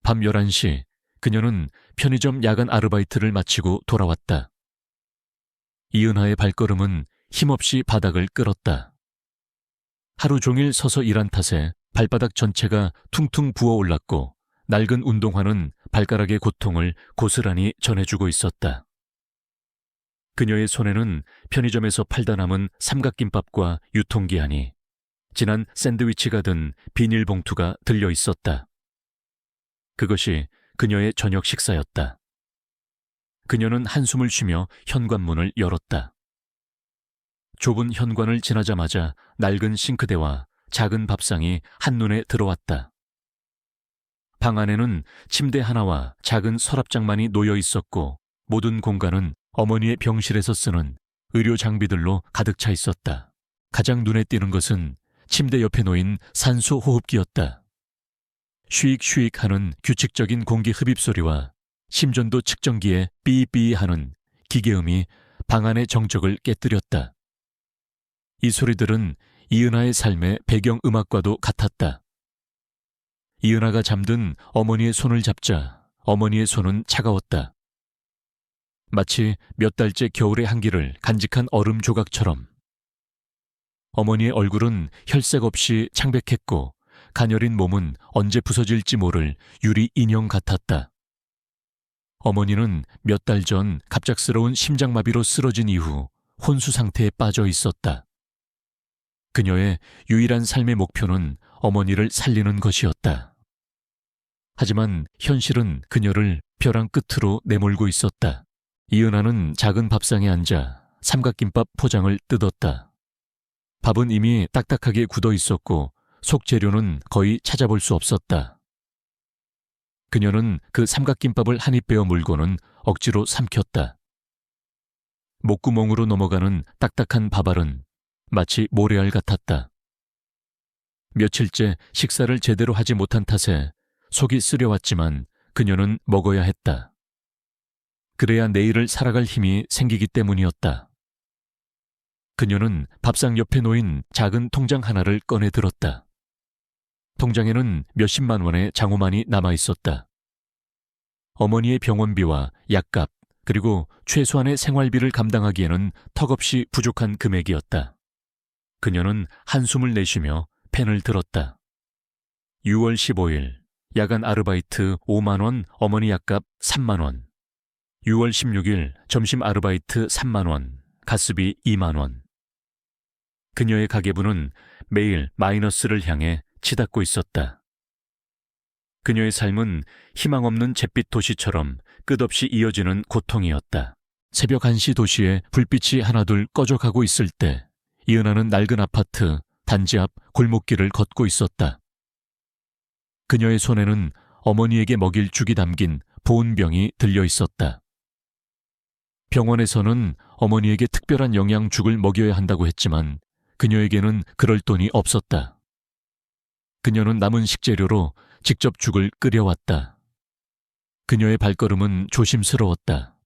밤 11시 그녀는 편의점 야간 아르바이트를 마치고 돌아왔다. 이은하의 발걸음은 힘없이 바닥을 끌었다. 하루 종일 서서 일한 탓에 발바닥 전체가 퉁퉁 부어올랐고 낡은 운동화는 발가락의 고통을 고스란히 전해주고 있었다. 그녀의 손에는 편의점에서 팔다 남은 삼각김밥과 유통기한이, 진한 샌드위치가 든 비닐봉투가 들려 있었다. 그것이 그녀의 저녁 식사였다. 그녀는 한숨을 쉬며 현관문을 열었다. 좁은 현관을 지나자마자 낡은 싱크대와 작은 밥상이 한눈에 들어왔다. 방 안에는 침대 하나와 작은 서랍장만이 놓여 있었고 모든 공간은 어머니의 병실에서 쓰는 의료 장비들로 가득 차 있었다. 가장 눈에 띄는 것은 침대 옆에 놓인 산소 호흡기였다. 쉬익쉬익 하는 규칙적인 공기 흡입 소리와 심전도 측정기의 삐삐 하는 기계음이 방 안의 정적을 깨뜨렸다. 이 소리들은 이은하의 삶의 배경음악과도 같았다. 이은하가 잠든 어머니의 손을 잡자 어머니의 손은 차가웠다. 마치 몇 달째 겨울의 한기를 간직한 얼음 조각처럼. 어머니의 얼굴은 혈색 없이 창백했고 가녀린 몸은 언제 부서질지 모를 유리 인형 같았다. 어머니는 몇 달 전 갑작스러운 심장마비로 쓰러진 이후 혼수 상태에 빠져 있었다. 그녀의 유일한 삶의 목표는 어머니를 살리는 것이었다. 하지만 현실은 그녀를 벼랑 끝으로 내몰고 있었다. 이은하는 작은 밥상에 앉아 삼각김밥 포장을 뜯었다. 밥은 이미 딱딱하게 굳어 있었고 속재료는 거의 찾아볼 수 없었다. 그녀는 그 삼각김밥을 한 입 베어 물고는 억지로 삼켰다. 목구멍으로 넘어가는 딱딱한 밥알은 마치 모래알 같았다. 며칠째 식사를 제대로 하지 못한 탓에 속이 쓰려왔지만 그녀는 먹어야 했다. 그래야 내일을 살아갈 힘이 생기기 때문이었다. 그녀는 밥상 옆에 놓인 작은 통장 하나를 꺼내 들었다. 통장에는 몇십만 원의 장부만이 남아 있었다. 어머니의 병원비와 약값 그리고 최소한의 생활비를 감당하기에는 턱없이 부족한 금액이었다. 그녀는 한숨을 내쉬며 펜을 들었다. 6월 15일 야간 아르바이트 5만 원, 어머니 약값 3만 원. 6월 16일 점심 아르바이트 3만 원, 가스비 2만 원. 그녀의 가계부는 매일 마이너스를 향해 치닫고 있었다. 그녀의 삶은 희망 없는 잿빛 도시처럼 끝없이 이어지는 고통이었다. 새벽 1시 도시에 불빛이 하나둘 꺼져가고 있을 때 이은하는 낡은 아파트 단지 앞 골목길을 걷고 있었다. 그녀의 손에는 어머니에게 먹일 죽이 담긴 보온병이 들려 있었다. 병원에서는 어머니에게 특별한 영양죽을 먹여야 한다고 했지만 그녀에게는 그럴 돈이 없었다. 그녀는 남은 식재료로 직접 죽을 끓여왔다. 그녀의 발걸음은 조심스러웠다.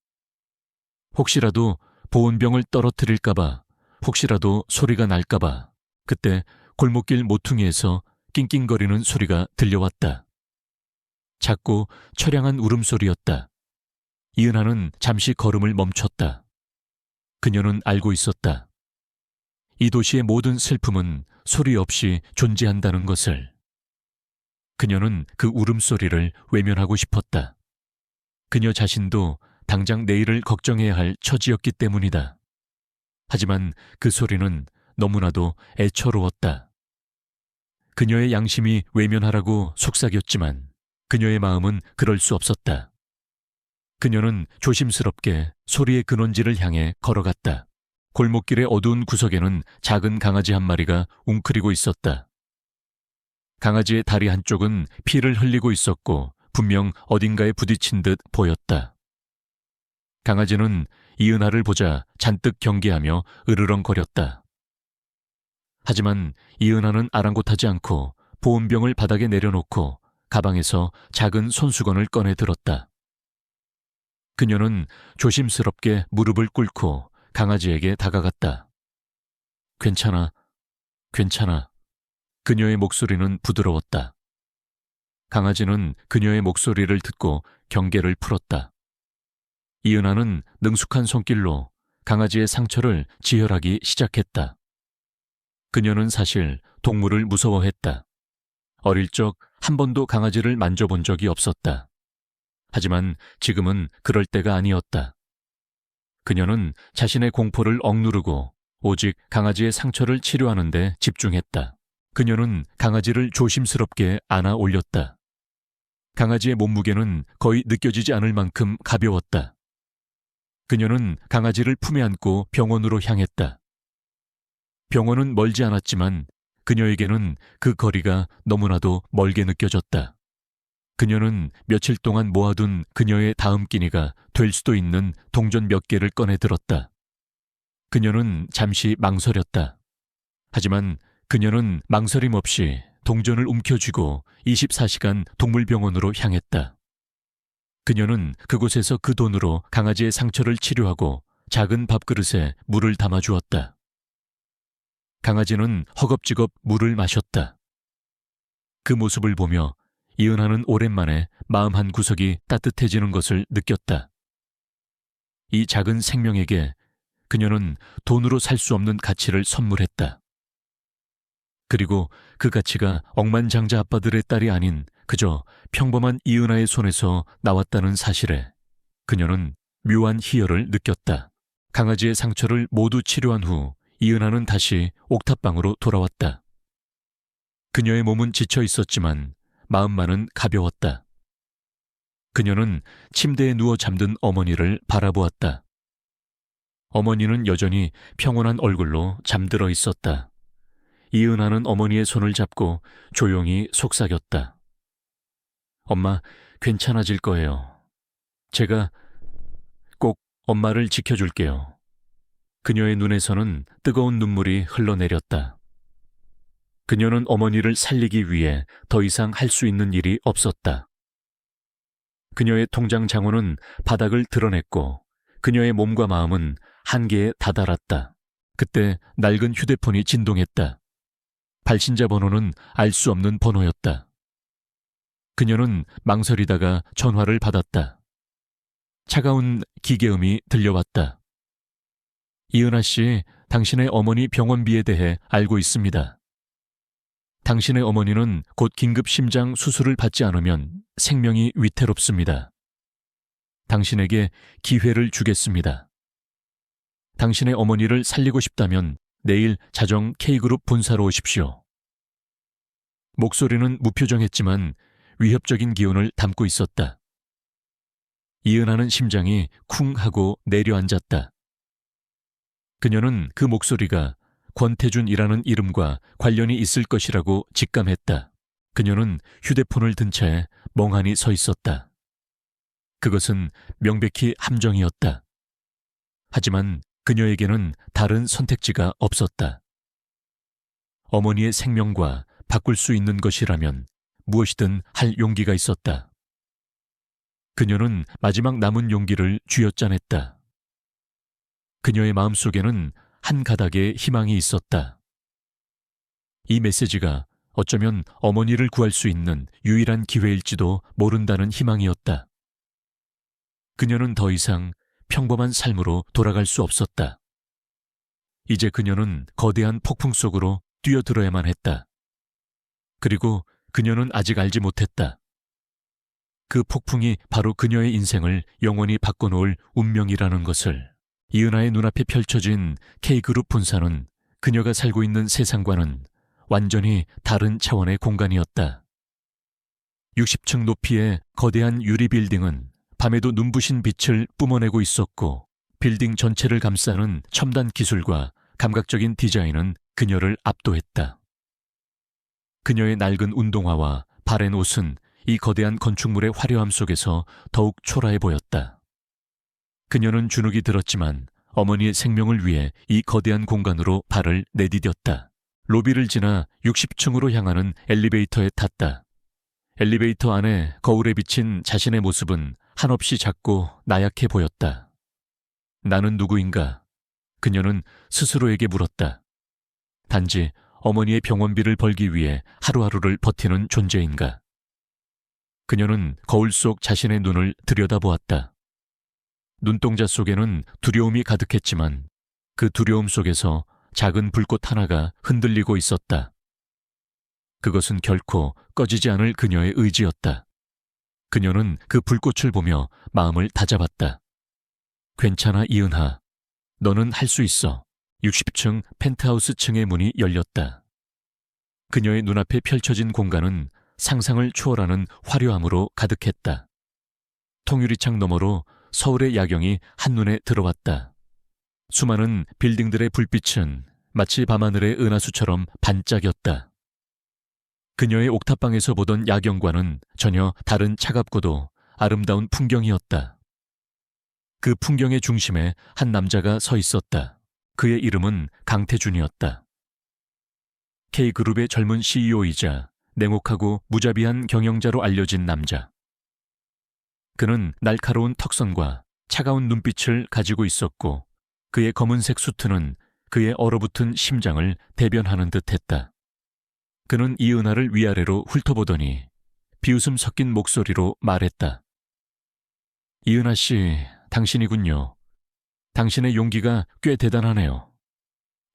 혹시라도 보온병을 떨어뜨릴까봐, 혹시라도 소리가 날까봐 그때 골목길 모퉁이에서 낑낑거리는 소리가 들려왔다. 작고 처량한 울음소리였다. 이은하는 잠시 걸음을 멈췄다. 그녀는 알고 있었다. 이 도시의 모든 슬픔은 소리 없이 존재한다는 것을. 그녀는 그 울음소리를 외면하고 싶었다. 그녀 자신도 당장 내일을 걱정해야 할 처지였기 때문이다. 하지만 그 소리는 너무나도 애처로웠다. 그녀의 양심이 외면하라고 속삭였지만 그녀의 마음은 그럴 수 없었다. 그녀는 조심스럽게 소리의 근원지를 향해 걸어갔다. 골목길의 어두운 구석에는 작은 강아지 한 마리가 웅크리고 있었다. 강아지의 다리 한쪽은 피를 흘리고 있었고 분명 어딘가에 부딪힌 듯 보였다. 강아지는 이은하를 보자 잔뜩 경계하며 으르렁거렸다. 하지만 이은하는 아랑곳하지 않고 보온병을 바닥에 내려놓고 가방에서 작은 손수건을 꺼내 들었다. 그녀는 조심스럽게 무릎을 꿇고 강아지에게 다가갔다. 괜찮아, 괜찮아. 그녀의 목소리는 부드러웠다. 강아지는 그녀의 목소리를 듣고 경계를 풀었다. 이은하는 능숙한 손길로 강아지의 상처를 지혈하기 시작했다. 그녀는 사실 동물을 무서워했다. 어릴 적 한 번도 강아지를 만져본 적이 없었다. 하지만 지금은 그럴 때가 아니었다. 그녀는 자신의 공포를 억누르고 오직 강아지의 상처를 치료하는 데 집중했다. 그녀는 강아지를 조심스럽게 안아 올렸다. 강아지의 몸무게는 거의 느껴지지 않을 만큼 가벼웠다. 그녀는 강아지를 품에 안고 병원으로 향했다. 병원은 멀지 않았지만 그녀에게는 그 거리가 너무나도 멀게 느껴졌다. 그녀는 며칠 동안 모아둔 그녀의 다음 끼니가 될 수도 있는 동전 몇 개를 꺼내 들었다. 그녀는 잠시 망설였다. 하지만 그녀는 망설임 없이 동전을 움켜쥐고 24시간 동물병원으로 향했다. 그녀는 그곳에서 그 돈으로 강아지의 상처를 치료하고 작은 밥그릇에 물을 담아주었다. 강아지는 허겁지겁 물을 마셨다. 그 모습을 보며 이은하는 오랜만에 마음 한 구석이 따뜻해지는 것을 느꼈다. 이 작은 생명에게 그녀는 돈으로 살 수 없는 가치를 선물했다. 그리고 그 가치가 억만장자 아빠들의 딸이 아닌 그저 평범한 이은하의 손에서 나왔다는 사실에 그녀는 묘한 희열을 느꼈다. 강아지의 상처를 모두 치료한 후 이은하는 다시 옥탑방으로 돌아왔다. 그녀의 몸은 지쳐 있었지만 마음만은 가벼웠다. 그녀는 침대에 누워 잠든 어머니를 바라보았다. 어머니는 여전히 평온한 얼굴로 잠들어 있었다. 이은하는 어머니의 손을 잡고 조용히 속삭였다. 엄마, 괜찮아질 거예요. 제가 꼭 엄마를 지켜줄게요. 그녀의 눈에서는 뜨거운 눈물이 흘러내렸다. 그녀는 어머니를 살리기 위해 더 이상 할 수 있는 일이 없었다. 그녀의 통장 잔고는 바닥을 드러냈고 그녀의 몸과 마음은 한계에 다다랐다. 그때 낡은 휴대폰이 진동했다. 발신자 번호는 알 수 없는 번호였다. 그녀는 망설이다가 전화를 받았다. 차가운 기계음이 들려왔다. 이은하 씨, 당신의 어머니 병원비에 대해 알고 있습니다. 당신의 어머니는 곧 긴급 심장 수술을 받지 않으면 생명이 위태롭습니다. 당신에게 기회를 주겠습니다. 당신의 어머니를 살리고 싶다면 내일 자정 K그룹 본사로 오십시오. 목소리는 무표정했지만 위협적인 기운을 담고 있었다. 이은하는 심장이 쿵 하고 내려앉았다. 그녀는 그 목소리가 권태준이라는 이름과 관련이 있을 것이라고 직감했다. 그녀는 휴대폰을 든 채 멍하니 서 있었다. 그것은 명백히 함정이었다. 하지만 그녀에게는 다른 선택지가 없었다. 어머니의 생명과 바꿀 수 있는 것이라면 무엇이든 할 용기가 있었다. 그녀는 마지막 남은 용기를 쥐어짜냈다. 그녀의 마음속에는 한 가닥의 희망이 있었다. 이 메시지가 어쩌면 어머니를 구할 수 있는 유일한 기회일지도 모른다는 희망이었다. 그녀는 더 이상 평범한 삶으로 돌아갈 수 없었다. 이제 그녀는 거대한 폭풍 속으로 뛰어들어야만 했다. 그리고 그녀는 아직 알지 못했다. 그 폭풍이 바로 그녀의 인생을 영원히 바꿔놓을 운명이라는 것을. 이은하의 눈앞에 펼쳐진 K그룹 본사는 그녀가 살고 있는 세상과는 완전히 다른 차원의 공간이었다. 60층 높이의 거대한 유리 빌딩은 밤에도 눈부신 빛을 뿜어내고 있었고 빌딩 전체를 감싸는 첨단 기술과 감각적인 디자인은 그녀를 압도했다. 그녀의 낡은 운동화와 바랜 옷은 이 거대한 건축물의 화려함 속에서 더욱 초라해 보였다. 그녀는 주눅이 들었지만 어머니의 생명을 위해 이 거대한 공간으로 발을 내디뎠다. 로비를 지나 60층으로 향하는 엘리베이터에 탔다. 엘리베이터 안에 거울에 비친 자신의 모습은 한없이 작고 나약해 보였다. 나는 누구인가? 그녀는 스스로에게 물었다. 단지 어머니의 병원비를 벌기 위해 하루하루를 버티는 존재인가? 그녀는 거울 속 자신의 눈을 들여다보았다. 눈동자 속에는 두려움이 가득했지만 그 두려움 속에서 작은 불꽃 하나가 흔들리고 있었다. 그것은 결코 꺼지지 않을 그녀의 의지였다. 그녀는 그 불꽃을 보며 마음을 다잡았다. 괜찮아, 이은하. 너는 할 수 있어. 60층 펜트하우스 층의 문이 열렸다. 그녀의 눈앞에 펼쳐진 공간은 상상을 초월하는 화려함으로 가득했다. 통유리창 너머로 서울의 야경이 한눈에 들어왔다. 수많은 빌딩들의 불빛은 마치 밤하늘의 은하수처럼 반짝였다. 그녀의 옥탑방에서 보던 야경과는 전혀 다른 차갑고도 아름다운 풍경이었다. 그 풍경의 중심에 한 남자가 서 있었다. 그의 이름은 강태준이었다. K그룹의 젊은 CEO이자 냉혹하고 무자비한 경영자로 알려진 남자. 그는 날카로운 턱선과 차가운 눈빛을 가지고 있었고 그의 검은색 수트는 그의 얼어붙은 심장을 대변하는 듯했다. 그는 이은하를 위아래로 훑어보더니 비웃음 섞인 목소리로 말했다. 이은하 씨, 당신이군요. 당신의 용기가 꽤 대단하네요.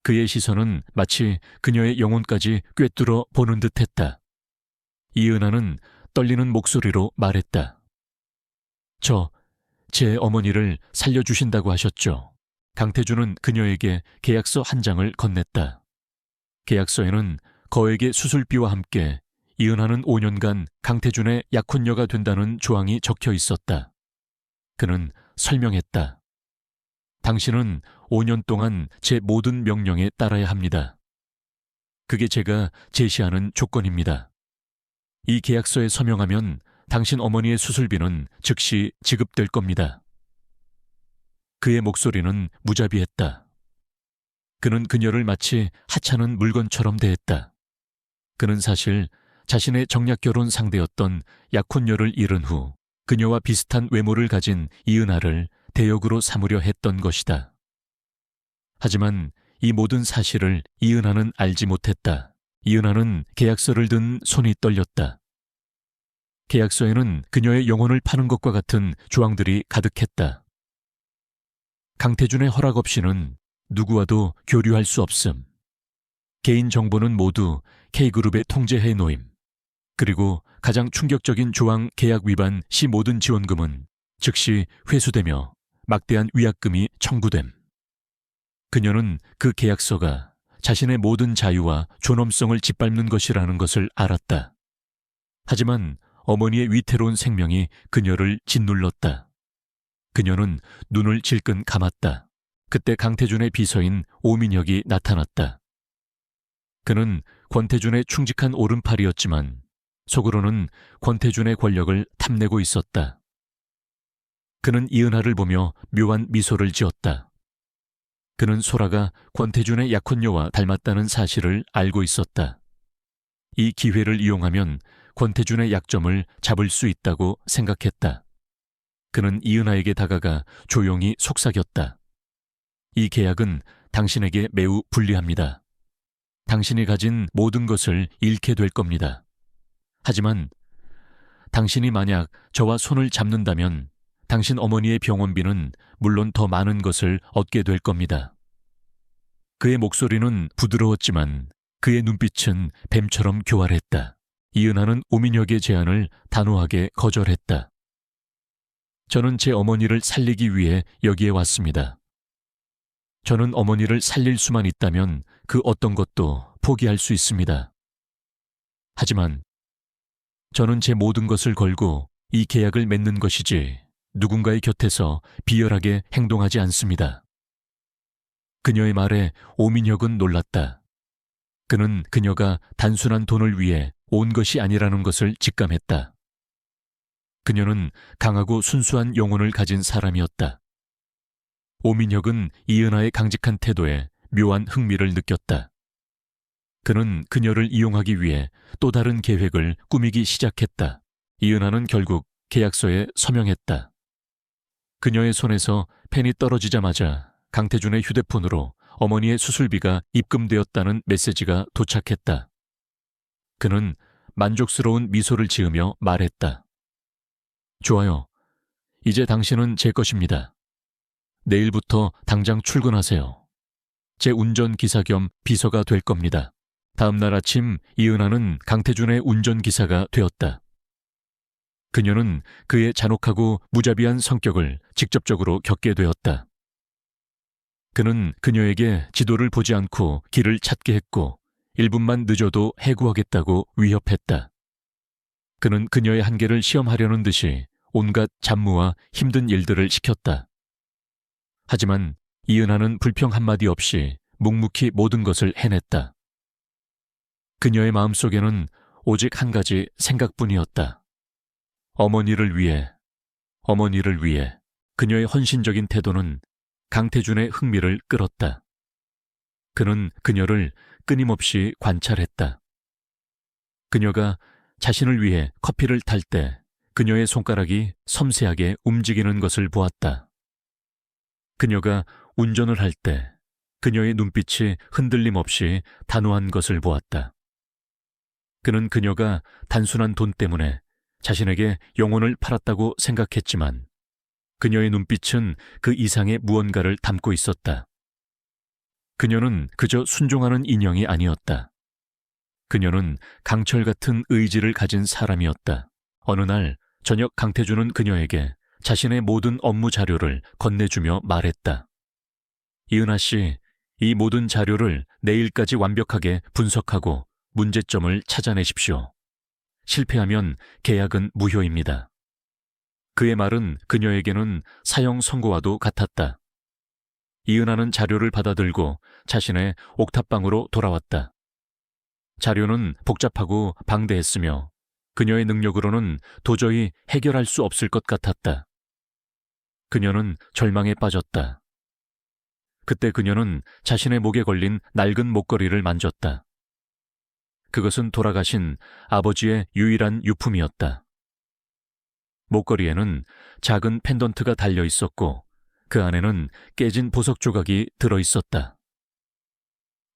그의 시선은 마치 그녀의 영혼까지 꿰뚫어 보는 듯했다. 이은하는 떨리는 목소리로 말했다. 제 어머니를 살려주신다고 하셨죠. 강태준은 그녀에게 계약서 한 장을 건넸다. 계약서에는 거액의 수술비와 함께 이은하는 5년간 강태준의 약혼녀가 된다는 조항이 적혀 있었다. 그는 설명했다. 당신은 5년 동안 제 모든 명령에 따라야 합니다. 그게 제가 제시하는 조건입니다. 이 계약서에 서명하면 당신 어머니의 수술비는 즉시 지급될 겁니다. 그의 목소리는 무자비했다. 그는 그녀를 마치 하찮은 물건처럼 대했다. 그는 사실 자신의 정략 결혼 상대였던 약혼녀를 잃은 후 그녀와 비슷한 외모를 가진 이은하를 대역으로 삼으려 했던 것이다. 하지만 이 모든 사실을 이은하는 알지 못했다. 이은하는 계약서를 든 손이 떨렸다. 계약서에는 그녀의 영혼을 파는 것과 같은 조항들이 가득했다. 강태준의 허락 없이는 누구와도 교류할 수 없음. 개인 정보는 모두 K그룹의 통제해 놓임. 그리고 가장 충격적인 조항 계약 위반 시 모든 지원금은 즉시 회수되며 막대한 위약금이 청구됨. 그녀는 그 계약서가 자신의 모든 자유와 존엄성을 짓밟는 것이라는 것을 알았다. 하지만 어머니의 위태로운 생명이 그녀를 짓눌렀다. 그녀는 눈을 질끈 감았다. 그때 강태준의 비서인 오민혁이 나타났다. 그는 권태준의 충직한 오른팔이었지만 속으로는 권태준의 권력을 탐내고 있었다. 그는 이은하를 보며 묘한 미소를 지었다. 그는 소라가 권태준의 약혼녀와 닮았다는 사실을 알고 있었다. 이 기회를 이용하면 권태준의 약점을 잡을 수 있다고 생각했다. 그는 이은하에게 다가가 조용히 속삭였다. 이 계약은 당신에게 매우 불리합니다. 당신이 가진 모든 것을 잃게 될 겁니다. 하지만 당신이 만약 저와 손을 잡는다면 당신 어머니의 병원비는 물론 더 많은 것을 얻게 될 겁니다. 그의 목소리는 부드러웠지만 그의 눈빛은 뱀처럼 교활했다. 이은하는 오민혁의 제안을 단호하게 거절했다. 저는 제 어머니를 살리기 위해 여기에 왔습니다. 저는 어머니를 살릴 수만 있다면 그 어떤 것도 포기할 수 있습니다. 하지만 저는 제 모든 것을 걸고 이 계약을 맺는 것이지 누군가의 곁에서 비열하게 행동하지 않습니다. 그녀의 말에 오민혁은 놀랐다. 그는 그녀가 단순한 돈을 위해 온 것이 아니라는 것을 직감했다. 그녀는 강하고 순수한 영혼을 가진 사람이었다. 오민혁은 이은하의 강직한 태도에 묘한 흥미를 느꼈다. 그는 그녀를 이용하기 위해 또 다른 계획을 꾸미기 시작했다. 이은하는 결국 계약서에 서명했다. 그녀의 손에서 펜이 떨어지자마자 강태준의 휴대폰으로 어머니의 수술비가 입금되었다는 메시지가 도착했다. 그는 만족스러운 미소를 지으며 말했다. 좋아요. 이제 당신은 제 것입니다. 내일부터 당장 출근하세요. 제 운전기사 겸 비서가 될 겁니다. 다음 날 아침 이은하는 강태준의 운전기사가 되었다. 그녀는 그의 잔혹하고 무자비한 성격을 직접적으로 겪게 되었다. 그는 그녀에게 지도를 보지 않고 길을 찾게 했고 1분만 늦어도 해고하겠다고 위협했다. 그는 그녀의 한계를 시험하려는 듯이 온갖 잡무와 힘든 일들을 시켰다. 하지만 이은하는 불평 한마디 없이 묵묵히 모든 것을 해냈다. 그녀의 마음속에는 오직 한 가지 생각뿐이었다. 어머니를 위해 그녀의 헌신적인 태도는 강태준의 흥미를 끌었다. 그는 그녀를 끊임없이 관찰했다. 그녀가 자신을 위해 커피를 탈 때 그녀의 손가락이 섬세하게 움직이는 것을 보았다. 그녀가 운전을 할 때 그녀의 눈빛이 흔들림 없이 단호한 것을 보았다. 그는 그녀가 단순한 돈 때문에 자신에게 영혼을 팔았다고 생각했지만 그녀의 눈빛은 그 이상의 무언가를 담고 있었다. 그녀는 그저 순종하는 인형이 아니었다. 그녀는 강철 같은 의지를 가진 사람이었다. 어느 날 저녁 강태준은 그녀에게 자신의 모든 업무 자료를 건네주며 말했다. 이은하 씨, 이 모든 자료를 내일까지 완벽하게 분석하고 문제점을 찾아내십시오. 실패하면 계약은 무효입니다. 그의 말은 그녀에게는 사형 선고와도 같았다. 이은하는 자료를 받아들고 자신의 옥탑방으로 돌아왔다. 자료는 복잡하고 방대했으며 그녀의 능력으로는 도저히 해결할 수 없을 것 같았다. 그녀는 절망에 빠졌다. 그때 그녀는 자신의 목에 걸린 낡은 목걸이를 만졌다. 그것은 돌아가신 아버지의 유일한 유품이었다. 목걸이에는 작은 펜던트가 달려 있었고 그 안에는 깨진 보석 조각이 들어 있었다.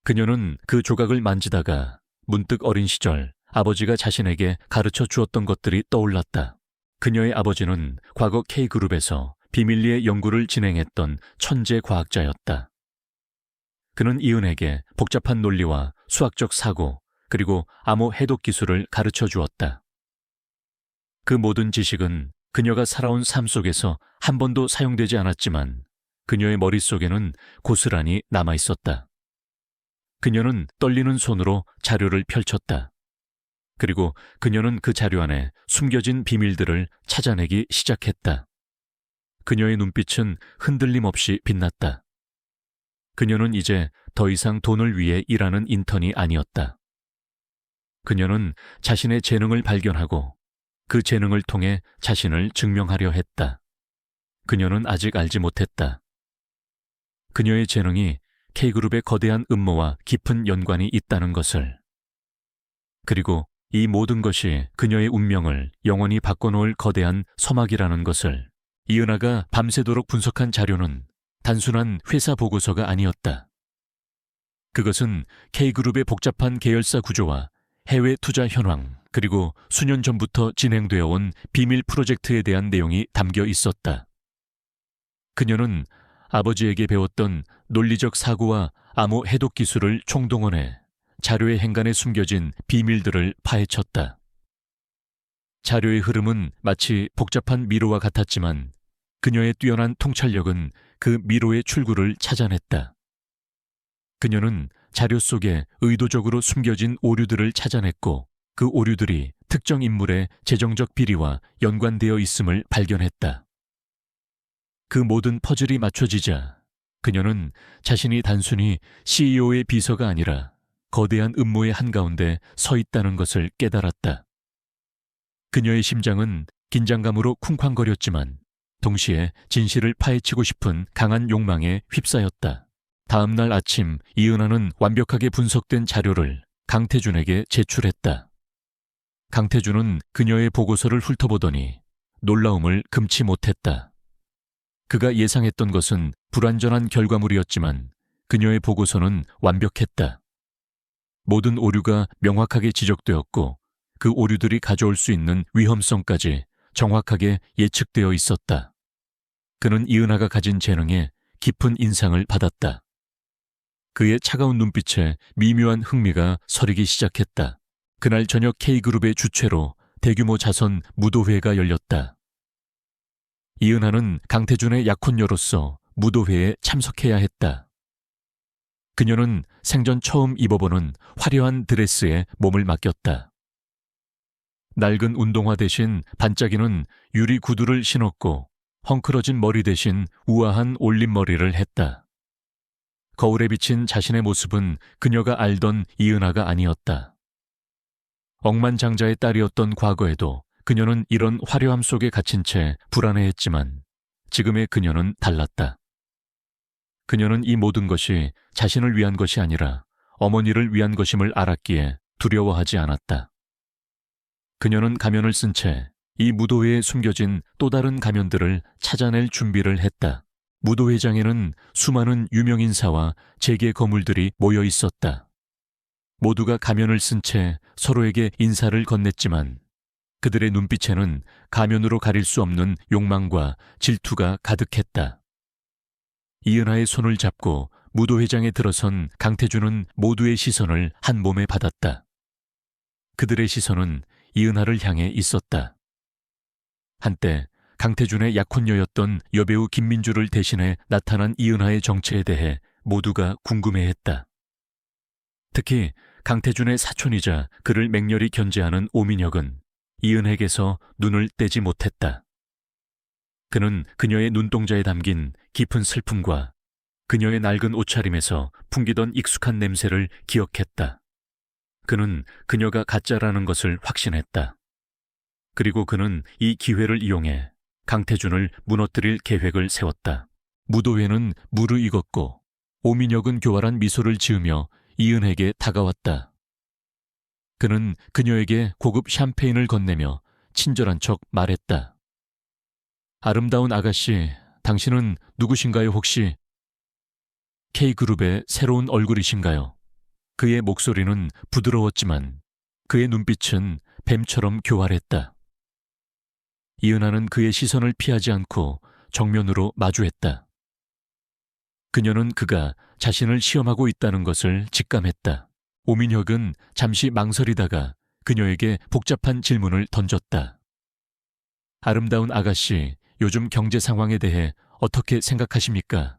그녀는 그 조각을 만지다가 문득 어린 시절 아버지가 자신에게 가르쳐 주었던 것들이 떠올랐다. 그녀의 아버지는 과거 K그룹에서 비밀리에 연구를 진행했던 천재 과학자였다. 그는 이은에게 복잡한 논리와 수학적 사고, 그리고 암호 해독 기술을 가르쳐 주었다. 그 모든 지식은 그녀가 살아온 삶 속에서 한 번도 사용되지 않았지만 그녀의 머릿속에는 고스란히 남아 있었다. 그녀는 떨리는 손으로 자료를 펼쳤다. 그리고 그녀는 그 자료 안에 숨겨진 비밀들을 찾아내기 시작했다. 그녀의 눈빛은 흔들림 없이 빛났다. 그녀는 이제 더 이상 돈을 위해 일하는 인턴이 아니었다. 그녀는 자신의 재능을 발견하고 그 재능을 통해 자신을 증명하려 했다. 그녀는 아직 알지 못했다. 그녀의 재능이 K그룹의 거대한 음모와 깊은 연관이 있다는 것을. 그리고 이 모든 것이 그녀의 운명을 영원히 바꿔놓을 거대한 서막이라는 것을. 이은하가 밤새도록 분석한 자료는 단순한 회사 보고서가 아니었다. 그것은 K그룹의 복잡한 계열사 구조와 해외 투자 현황, 그리고 수년 전부터 진행되어 온 비밀 프로젝트에 대한 내용이 담겨 있었다. 그녀는 아버지에게 배웠던 논리적 사고와 암호 해독 기술을 총동원해 자료의 행간에 숨겨진 비밀들을 파헤쳤다. 자료의 흐름은 마치 복잡한 미로와 같았지만 그녀의 뛰어난 통찰력은 그 미로의 출구를 찾아냈다. 그녀는 자료 속에 의도적으로 숨겨진 오류들을 찾아냈고 그 오류들이 특정 인물의 재정적 비리와 연관되어 있음을 발견했다. 그 모든 퍼즐이 맞춰지자 그녀는 자신이 단순히 CEO의 비서가 아니라 거대한 음모의 한가운데 서 있다는 것을 깨달았다. 그녀의 심장은 긴장감으로 쿵쾅거렸지만 동시에 진실을 파헤치고 싶은 강한 욕망에 휩싸였다. 다음 날 아침 이은하는 완벽하게 분석된 자료를 강태준에게 제출했다. 강태준은 그녀의 보고서를 훑어보더니 놀라움을 금치 못했다. 그가 예상했던 것은 불완전한 결과물이었지만 그녀의 보고서는 완벽했다. 모든 오류가 명확하게 지적되었고 그 오류들이 가져올 수 있는 위험성까지 정확하게 예측되어 있었다. 그는 이은하가 가진 재능에 깊은 인상을 받았다. 그의 차가운 눈빛에 미묘한 흥미가 서리기 시작했다. 그날 저녁 K그룹의 주최로 대규모 자선 무도회가 열렸다. 이은하는 강태준의 약혼녀로서 무도회에 참석해야 했다. 그녀는 생전 처음 입어보는 화려한 드레스에 몸을 맡겼다. 낡은 운동화 대신 반짝이는 유리 구두를 신었고 헝클어진 머리 대신 우아한 올림머리를 했다. 거울에 비친 자신의 모습은 그녀가 알던 이은하가 아니었다. 억만장자의 딸이었던 과거에도 그녀는 이런 화려함 속에 갇힌 채 불안해했지만 지금의 그녀는 달랐다. 그녀는 이 모든 것이 자신을 위한 것이 아니라 어머니를 위한 것임을 알았기에 두려워하지 않았다. 그녀는 가면을 쓴 채 이 무도회에 숨겨진 또 다른 가면들을 찾아낼 준비를 했다. 무도회장에는 수많은 유명인사와 재계 거물들이 모여 있었다. 모두가 가면을 쓴 채 서로에게 인사를 건넸지만 그들의 눈빛에는 가면으로 가릴 수 없는 욕망과 질투가 가득했다. 이은하의 손을 잡고 무도회장에 들어선 강태준은 모두의 시선을 한 몸에 받았다. 그들의 시선은 이은하를 향해 있었다. 한때 강태준의 약혼녀였던 여배우 김민주를 대신해 나타난 이은하의 정체에 대해 모두가 궁금해했다. 특히 강태준의 사촌이자 그를 맹렬히 견제하는 오민혁은 이은혜에게서 눈을 떼지 못했다. 그는 그녀의 눈동자에 담긴 깊은 슬픔과 그녀의 낡은 옷차림에서 풍기던 익숙한 냄새를 기억했다. 그는 그녀가 가짜라는 것을 확신했다. 그리고 그는 이 기회를 이용해 강태준을 무너뜨릴 계획을 세웠다. 무도회는 무르익었고 오민혁은 교활한 미소를 지으며 이은혜에게 다가왔다. 그는 그녀에게 고급 샴페인을 건네며 친절한 척 말했다. 아름다운 아가씨, 당신은 누구신가요 혹시? K그룹의 새로운 얼굴이신가요? 그의 목소리는 부드러웠지만 그의 눈빛은 뱀처럼 교활했다. 이은하는 그의 시선을 피하지 않고 정면으로 마주했다. 그녀는 그가 자신을 시험하고 있다는 것을 직감했다. 오민혁은 잠시 망설이다가 그녀에게 복잡한 질문을 던졌다. 아름다운 아가씨, 요즘 경제 상황에 대해 어떻게 생각하십니까?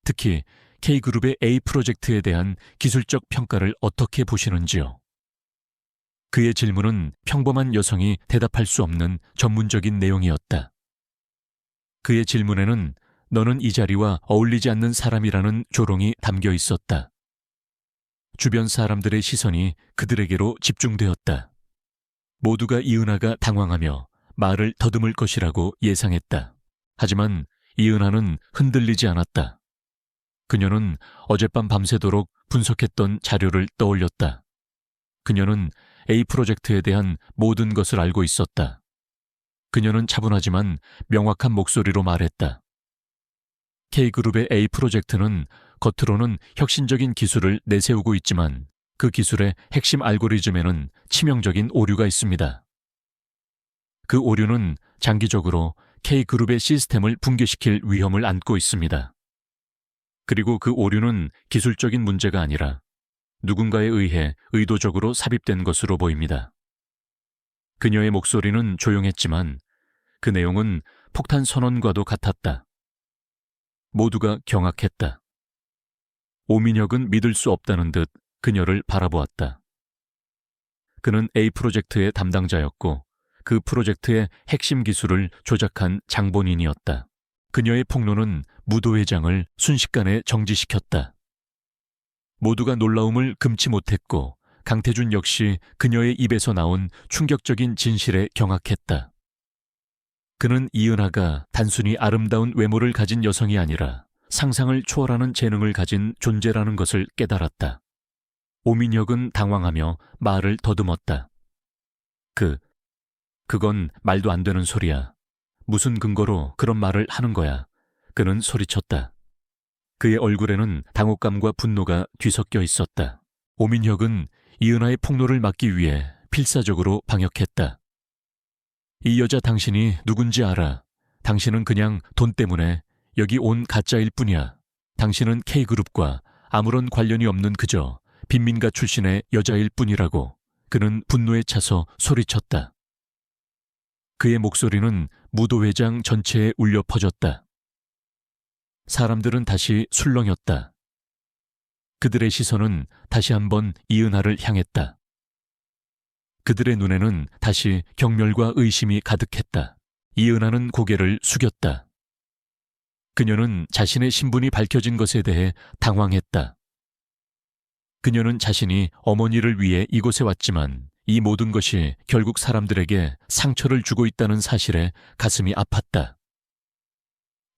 특히 K그룹의 A 프로젝트에 대한 기술적 평가를 어떻게 보시는지요? 그의 질문은 평범한 여성이 대답할 수 없는 전문적인 내용이었다. 그의 질문에는 너는 이 자리와 어울리지 않는 사람이라는 조롱이 담겨 있었다. 주변 사람들의 시선이 그들에게로 집중되었다. 모두가 이은하가 당황하며 말을 더듬을 것이라고 예상했다. 하지만 이은하는 흔들리지 않았다. 그녀는 어젯밤 밤새도록 분석했던 자료를 떠올렸다. 그녀는 A 프로젝트에 대한 모든 것을 알고 있었다. 그녀는 차분하지만 명확한 목소리로 말했다. K그룹의 A 프로젝트는 겉으로는 혁신적인 기술을 내세우고 있지만 그 기술의 핵심 알고리즘에는 치명적인 오류가 있습니다. 그 오류는 장기적으로 K그룹의 시스템을 붕괴시킬 위험을 안고 있습니다. 그리고 그 오류는 기술적인 문제가 아니라 누군가에 의해 의도적으로 삽입된 것으로 보입니다. 그녀의 목소리는 조용했지만 그 내용은 폭탄 선언과도 같았다. 모두가 경악했다. 오민혁은 믿을 수 없다는 듯 그녀를 바라보았다. 그는 A 프로젝트의 담당자였고 그 프로젝트의 핵심 기술을 조작한 장본인이었다. 그녀의 폭로는 무도회장을 순식간에 정지시켰다. 모두가 놀라움을 금치 못했고 강태준 역시 그녀의 입에서 나온 충격적인 진실에 경악했다. 그는 이은하가 단순히 아름다운 외모를 가진 여성이 아니라 상상을 초월하는 재능을 가진 존재라는 것을 깨달았다. 오민혁은 당황하며 말을 더듬었다. 그건 말도 안 되는 소리야. 무슨 근거로 그런 말을 하는 거야? 그는 소리쳤다. 그의 얼굴에는 당혹감과 분노가 뒤섞여 있었다. 오민혁은 이은하의 폭로를 막기 위해 필사적으로 방역했다. 이 여자 당신이 누군지 알아. 당신은 그냥 돈 때문에 여기 온 가짜일 뿐이야. 당신은 K그룹과 아무런 관련이 없는 그저 빈민가 출신의 여자일 뿐이라고. 그는 분노에 차서 소리쳤다. 그의 목소리는 무도회장 전체에 울려 퍼졌다. 사람들은 다시 술렁였다. 그들의 시선은 다시 한번 이은하를 향했다. 그들의 눈에는 다시 경멸과 의심이 가득했다. 이은하는 고개를 숙였다. 그녀는 자신의 신분이 밝혀진 것에 대해 당황했다. 그녀는 자신이 어머니를 위해 이곳에 왔지만 이 모든 것이 결국 사람들에게 상처를 주고 있다는 사실에 가슴이 아팠다.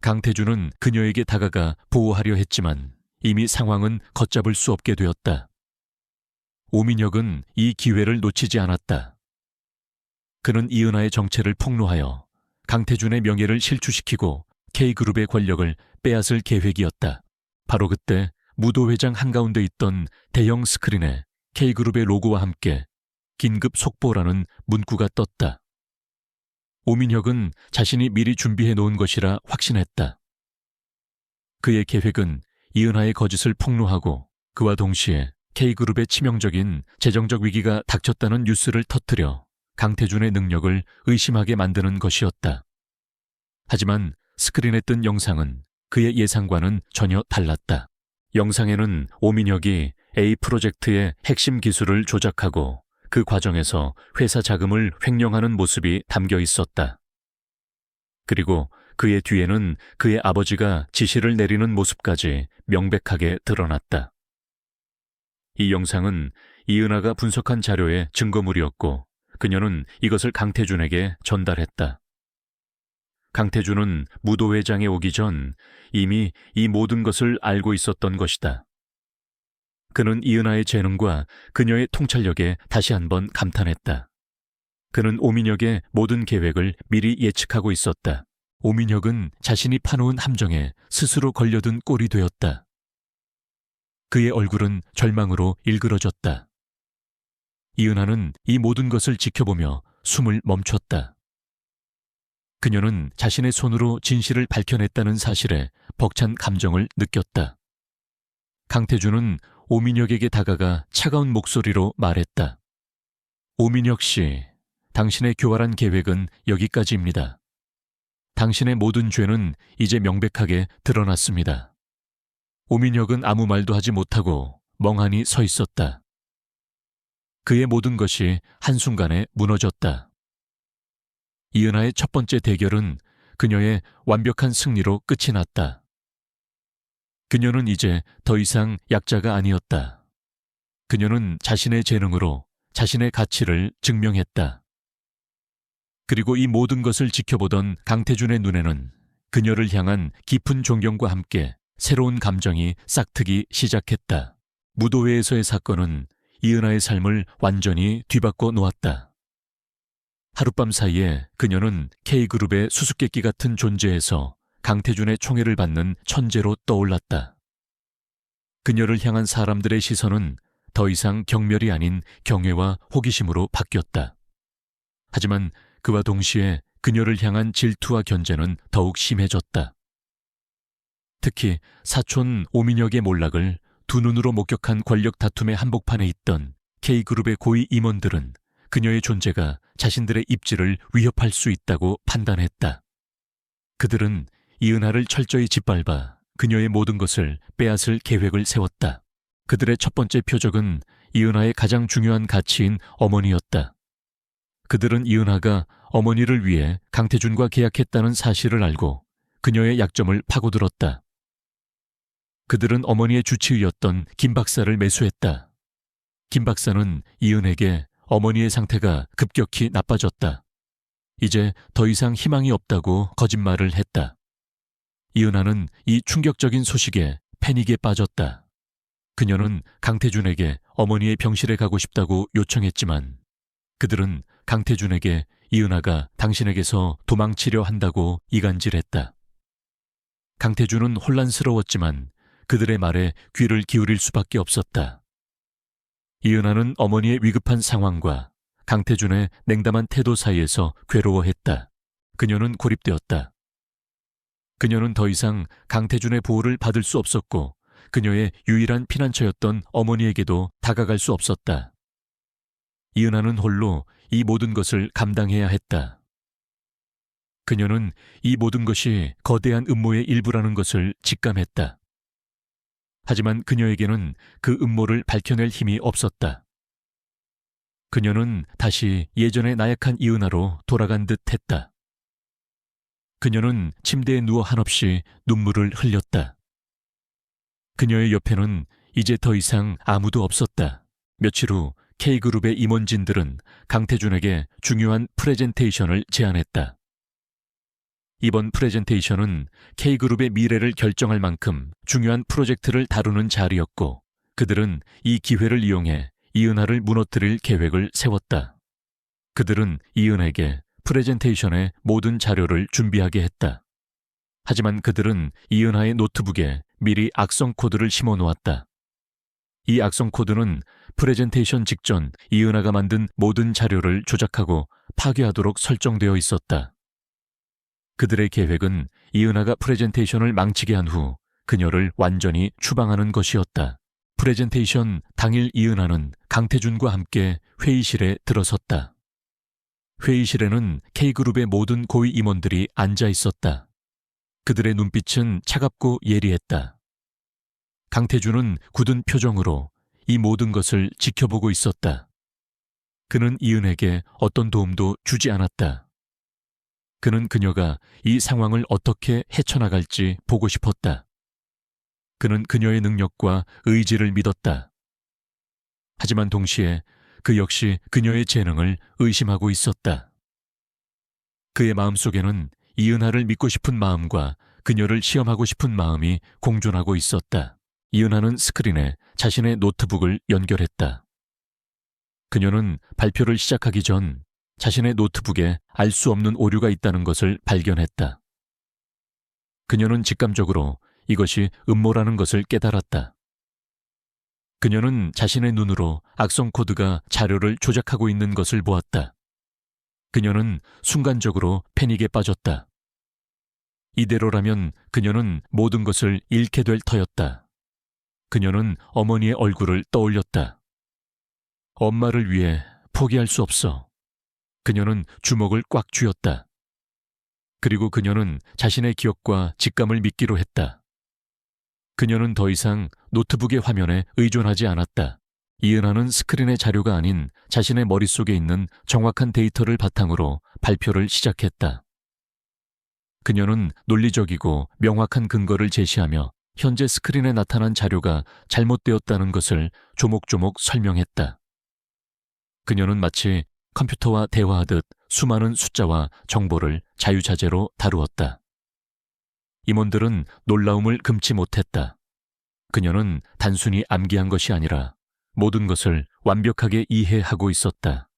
강태주는 그녀에게 다가가 보호하려 했지만 이미 상황은 걷잡을 수 없게 되었다. 오민혁은 이 기회를 놓치지 않았다. 그는 이은하의 정체를 폭로하여 강태준의 명예를 실추시키고 K그룹의 권력을 빼앗을 계획이었다. 바로 그때 무도회장 한가운데 있던 대형 스크린에 K그룹의 로고와 함께 긴급 속보라는 문구가 떴다. 오민혁은 자신이 미리 준비해 놓은 것이라 확신했다. 그의 계획은 이은하의 거짓을 폭로하고 그와 동시에 K그룹의 치명적인 재정적 위기가 닥쳤다는 뉴스를 터뜨려 강태준의 능력을 의심하게 만드는 것이었다. 하지만 스크린에 뜬 영상은 그의 예상과는 전혀 달랐다. 영상에는 오민혁이 A 프로젝트의 핵심 기술을 조작하고 그 과정에서 회사 자금을 횡령하는 모습이 담겨 있었다. 그리고 그의 뒤에는 그의 아버지가 지시를 내리는 모습까지 명백하게 드러났다. 이 영상은 이은하가 분석한 자료의 증거물이었고 그녀는 이것을 강태준에게 전달했다. 강태준은 무도회장에 오기 전 이미 이 모든 것을 알고 있었던 것이다. 그는 이은하의 재능과 그녀의 통찰력에 다시 한번 감탄했다. 그는 오민혁의 모든 계획을 미리 예측하고 있었다. 오민혁은 자신이 파놓은 함정에 스스로 걸려든 꼴이 되었다. 그의 얼굴은 절망으로 일그러졌다. 이은하는 이 모든 것을 지켜보며 숨을 멈췄다. 그녀는 자신의 손으로 진실을 밝혀냈다는 사실에 벅찬 감정을 느꼈다. 강태준은 오민혁에게 다가가 차가운 목소리로 말했다. 오민혁 씨, 당신의 교활한 계획은 여기까지입니다. 당신의 모든 죄는 이제 명백하게 드러났습니다. 오민혁은 아무 말도 하지 못하고 멍하니 서 있었다. 그의 모든 것이 한순간에 무너졌다. 이은하의 첫 번째 대결은 그녀의 완벽한 승리로 끝이 났다. 그녀는 이제 더 이상 약자가 아니었다. 그녀는 자신의 재능으로 자신의 가치를 증명했다. 그리고 이 모든 것을 지켜보던 강태준의 눈에는 그녀를 향한 깊은 존경과 함께 새로운 감정이 싹트기 시작했다. 무도회에서의 사건은 이은하의 삶을 완전히 뒤바꿔 놓았다. 하룻밤 사이에 그녀는 K그룹의 수수께끼 같은 존재에서 강태준의 총애를 받는 천재로 떠올랐다. 그녀를 향한 사람들의 시선은 더 이상 경멸이 아닌 경외와 호기심으로 바뀌었다. 하지만 그와 동시에 그녀를 향한 질투와 견제는 더욱 심해졌다. 특히 사촌 오민혁의 몰락을 두 눈으로 목격한 권력 다툼의 한복판에 있던 K그룹의 고위 임원들은 그녀의 존재가 자신들의 입지를 위협할 수 있다고 판단했다. 그들은 이은하를 철저히 짓밟아 그녀의 모든 것을 빼앗을 계획을 세웠다. 그들의 첫 번째 표적은 이은하의 가장 중요한 가치인 어머니였다. 그들은 이은하가 어머니를 위해 강태준과 계약했다는 사실을 알고 그녀의 약점을 파고들었다. 그들은 어머니의 주치의였던 김 박사를 매수했다. 김 박사는 이은에게 어머니의 상태가 급격히 나빠졌다. 이제 더 이상 희망이 없다고 거짓말을 했다. 이은하는 이 충격적인 소식에 패닉에 빠졌다. 그녀는 강태준에게 어머니의 병실에 가고 싶다고 요청했지만 그들은 강태준에게 이은하가 당신에게서 도망치려 한다고 이간질했다. 강태준은 혼란스러웠지만 그들의 말에 귀를 기울일 수밖에 없었다. 이은하는 어머니의 위급한 상황과 강태준의 냉담한 태도 사이에서 괴로워했다. 그녀는 고립되었다. 그녀는 더 이상 강태준의 보호를 받을 수 없었고 그녀의 유일한 피난처였던 어머니에게도 다가갈 수 없었다. 이은하는 홀로 이 모든 것을 감당해야 했다. 그녀는 이 모든 것이 거대한 음모의 일부라는 것을 직감했다. 하지만 그녀에게는 그 음모를 밝혀낼 힘이 없었다. 그녀는 다시 예전의 나약한 이은하로 돌아간 듯 했다. 그녀는 침대에 누워 한없이 눈물을 흘렸다. 그녀의 옆에는 이제 더 이상 아무도 없었다. 며칠 후 K그룹의 임원진들은 강태준에게 중요한 프레젠테이션을 제안했다. 이번 프레젠테이션은 K그룹의 미래를 결정할 만큼 중요한 프로젝트를 다루는 자리였고 그들은 이 기회를 이용해 이은하를 무너뜨릴 계획을 세웠다. 그들은 이은하에게 프레젠테이션의 모든 자료를 준비하게 했다. 하지만 그들은 이은하의 노트북에 미리 악성 코드를 심어 놓았다. 이 악성 코드는 프레젠테이션 직전 이은하가 만든 모든 자료를 조작하고 파괴하도록 설정되어 있었다. 그들의 계획은 이은하가 프레젠테이션을 망치게 한 후 그녀를 완전히 추방하는 것이었다. 프레젠테이션 당일 이은하는 강태준과 함께 회의실에 들어섰다. 회의실에는 K그룹의 모든 고위 임원들이 앉아 있었다. 그들의 눈빛은 차갑고 예리했다. 강태준은 굳은 표정으로 이 모든 것을 지켜보고 있었다. 그는 이은에게 어떤 도움도 주지 않았다. 그는 그녀가 이 상황을 어떻게 헤쳐나갈지 보고 싶었다. 그는 그녀의 능력과 의지를 믿었다. 하지만 동시에 그 역시 그녀의 재능을 의심하고 있었다. 그의 마음속에는 이은하를 믿고 싶은 마음과 그녀를 시험하고 싶은 마음이 공존하고 있었다. 이은하는 스크린에 자신의 노트북을 연결했다. 그녀는 발표를 시작하기 전 자신의 노트북에 알 수 없는 오류가 있다는 것을 발견했다. 그녀는 직감적으로 이것이 음모라는 것을 깨달았다. 그녀는 자신의 눈으로 악성 코드가 자료를 조작하고 있는 것을 보았다. 그녀는 순간적으로 패닉에 빠졌다. 이대로라면 그녀는 모든 것을 잃게 될 터였다. 그녀는 어머니의 얼굴을 떠올렸다. 엄마를 위해 포기할 수 없어. 그녀는 주먹을 꽉 쥐었다. 그리고 그녀는 자신의 기억과 직감을 믿기로 했다. 그녀는 더 이상 노트북의 화면에 의존하지 않았다. 이은하는 스크린의 자료가 아닌 자신의 머릿속에 있는 정확한 데이터를 바탕으로 발표를 시작했다. 그녀는 논리적이고 명확한 근거를 제시하며 현재 스크린에 나타난 자료가 잘못되었다는 것을 조목조목 설명했다. 그녀는 마치 컴퓨터와 대화하듯 수많은 숫자와 정보를 자유자재로 다루었다. 임원들은 놀라움을 금치 못했다. 그녀는 단순히 암기한 것이 아니라 모든 것을 완벽하게 이해하고 있었다.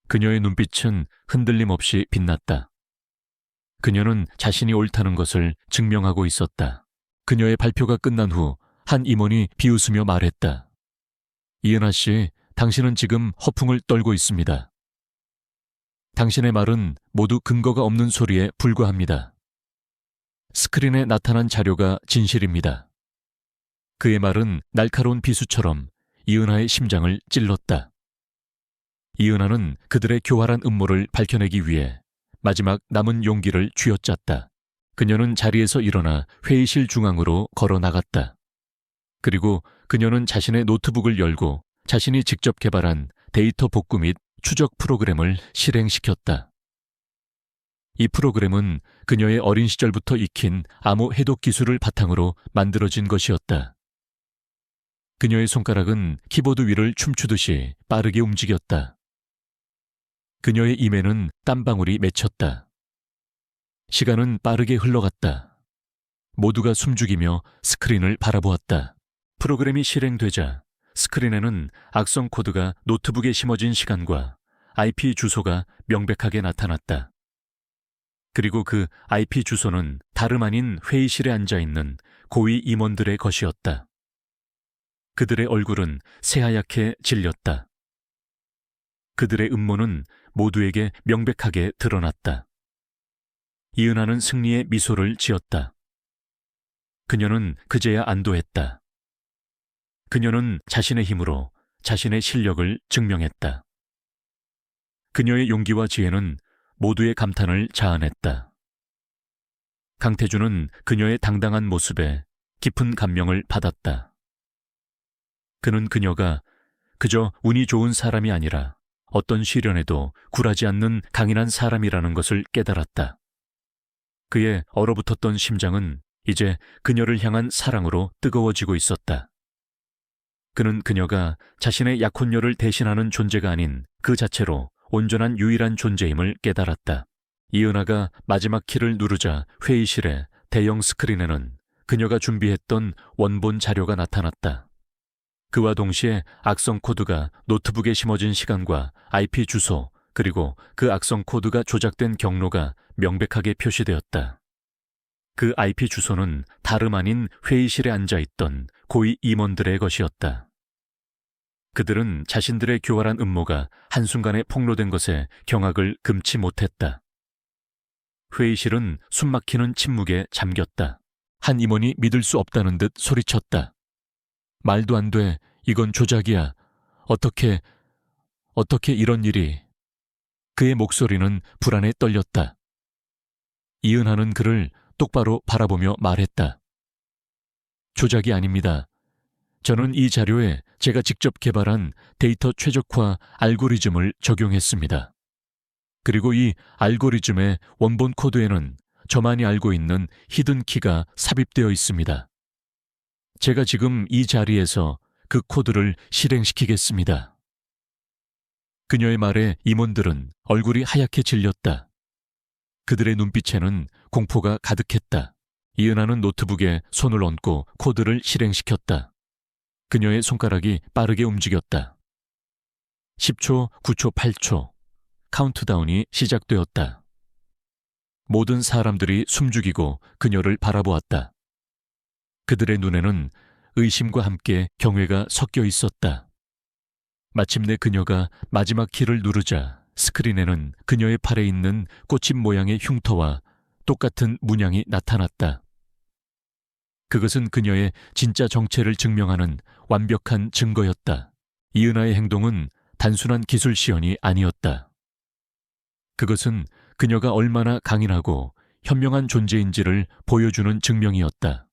그녀의 눈빛은 흔들림 없이 빛났다. 그녀는 자신이 옳다는 것을 증명하고 있었다. 그녀의 발표가 끝난 후 한 임원이 비웃으며 말했다. 이은하 씨, 당신은 지금 허풍을 떨고 있습니다. 당신의 말은 모두 근거가 없는 소리에 불과합니다. 스크린에 나타난 자료가 진실입니다. 그의 말은 날카로운 비수처럼 이은하의 심장을 찔렀다. 이은하는 그들의 교활한 음모를 밝혀내기 위해 마지막 남은 용기를 쥐어짰다. 그녀는 자리에서 일어나 회의실 중앙으로 걸어 나갔다. 그리고 그녀는 자신의 노트북을 열고 자신이 직접 개발한 데이터 복구 및 추적 프로그램을 실행시켰다. 이 프로그램은 그녀의 어린 시절부터 익힌 암호 해독 기술을 바탕으로 만들어진 것이었다. 그녀의 손가락은 키보드 위를 춤추듯이 빠르게 움직였다. 그녀의 임에는 땀방울이 맺혔다. 시간은 빠르게 흘러갔다. 모두가 숨죽이며 스크린을 바라보았다. 프로그램이 실행되자 스크린에는 악성 코드가 노트북에 심어진 시간과 IP 주소가 명백하게 나타났다. 그리고 그 IP 주소는 다름 아닌 회의실에 앉아있는 고위 임원들의 것이었다. 그들의 얼굴은 새하얗게 질렸다. 그들의 음모는 모두에게 명백하게 드러났다. 이은하는 승리의 미소를 지었다. 그녀는 그제야 안도했다. 그녀는 자신의 힘으로 자신의 실력을 증명했다. 그녀의 용기와 지혜는 모두의 감탄을 자아냈다. 강태준은 그녀의 당당한 모습에 깊은 감명을 받았다. 그는 그녀가 그저 운이 좋은 사람이 아니라 어떤 시련에도 굴하지 않는 강인한 사람이라는 것을 깨달았다. 그의 얼어붙었던 심장은 이제 그녀를 향한 사랑으로 뜨거워지고 있었다. 그는 그녀가 자신의 약혼녀를 대신하는 존재가 아닌 그 자체로 온전한 유일한 존재임을 깨달았다. 이은하가 마지막 키를 누르자 회의실의 대형 스크린에는 그녀가 준비했던 원본 자료가 나타났다. 그와 동시에 악성 코드가 노트북에 심어진 시간과 IP 주소, 그리고 그 악성 코드가 조작된 경로가 명백하게 표시되었다. 그 IP 주소는 다름 아닌 회의실에 앉아있던 고위 임원들의 것이었다. 그들은 자신들의 교활한 음모가 한순간에 폭로된 것에 경악을 금치 못했다. 회의실은 숨막히는 침묵에 잠겼다. 한 임원이 믿을 수 없다는 듯 소리쳤다. 말도 안 돼. 이건 조작이야. 어떻게 이런 일이. 그의 목소리는 불안에 떨렸다. 이은하는 그를 똑바로 바라보며 말했다. 조작이 아닙니다. 저는 이 자료에 제가 직접 개발한 데이터 최적화 알고리즘을 적용했습니다. 그리고 이 알고리즘의 원본 코드에는 저만이 알고 있는 히든키가 삽입되어 있습니다. 제가 지금 이 자리에서 그 코드를 실행시키겠습니다. 그녀의 말에 임원들은 얼굴이 하얗게 질렸다. 그들의 눈빛에는 공포가 가득했다. 이은하는 노트북에 손을 얹고 코드를 실행시켰다. 그녀의 손가락이 빠르게 움직였다. 10초, 9초, 8초. 카운트다운이 시작되었다. 모든 사람들이 숨죽이고 그녀를 바라보았다. 그들의 눈에는 의심과 함께 경외가 섞여 있었다. 마침내 그녀가 마지막 키를 누르자 스크린에는 그녀의 팔에 있는 꽃잎 모양의 흉터와 똑같은 문양이 나타났다. 그것은 그녀의 진짜 정체를 증명하는 완벽한 증거였다. 이은하의 행동은 단순한 기술 시연이 아니었다. 그것은 그녀가 얼마나 강인하고 현명한 존재인지를 보여주는 증명이었다.